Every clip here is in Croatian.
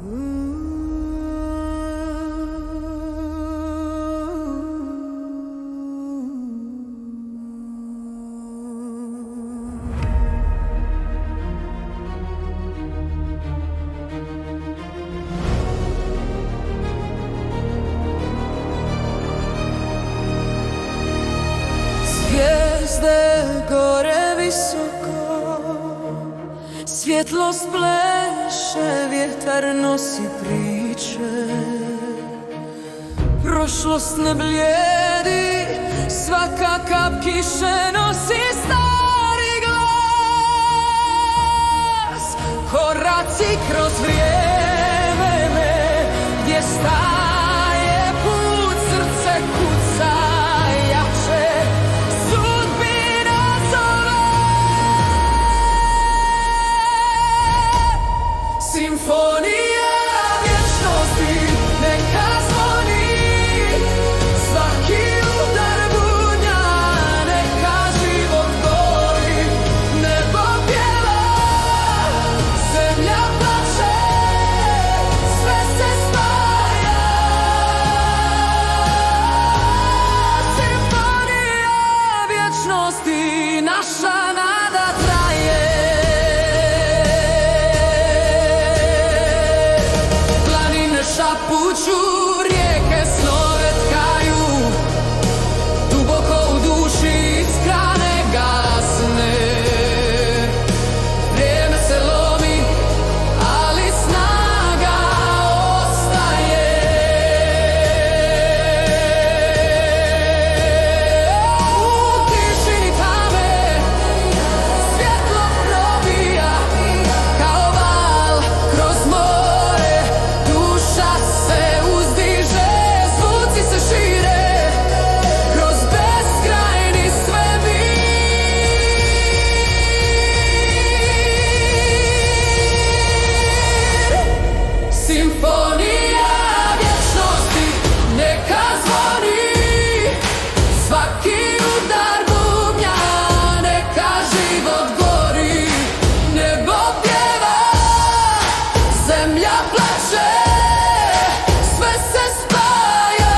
Zvijezde gore visoko, svjetlost pleše, vjetar nosi priče. Prošlost ne blijedi, svaka kap kiše nosi stari glas. Koraci kroz vrijeme me, gdje staje put, srce kuca jače. Sudbina zove, simfonija vječnosti neka zvoni. Svaki udar bunja neka život gori. Nebo pjeva, zemlja plače, sve se spaja. Simfonija vječnosti, naša nada traje. Planine šapuću, rijeke snove tkaju, duboko u duši iskra ne gasne. Vrijeme se lomi, ali snaga ostaje. U tišini tame svjetlo probija kao val kroz more. Duša se uzdiže, zvuci se šire kroz beskrajni svemir. Simfonija vječnosti neka zvoni. Svaki udar bubnja neka život gori. Nebo pjeva, zemlja plače, sve se spaja.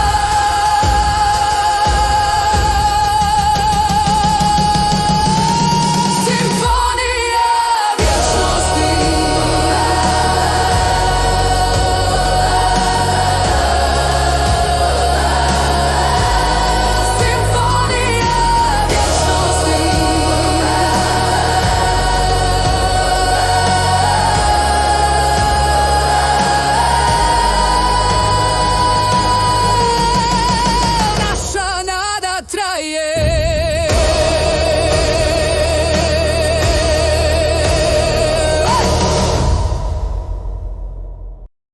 Simfonija vječnosti. Simfonija vječnosti. Naša nada traje.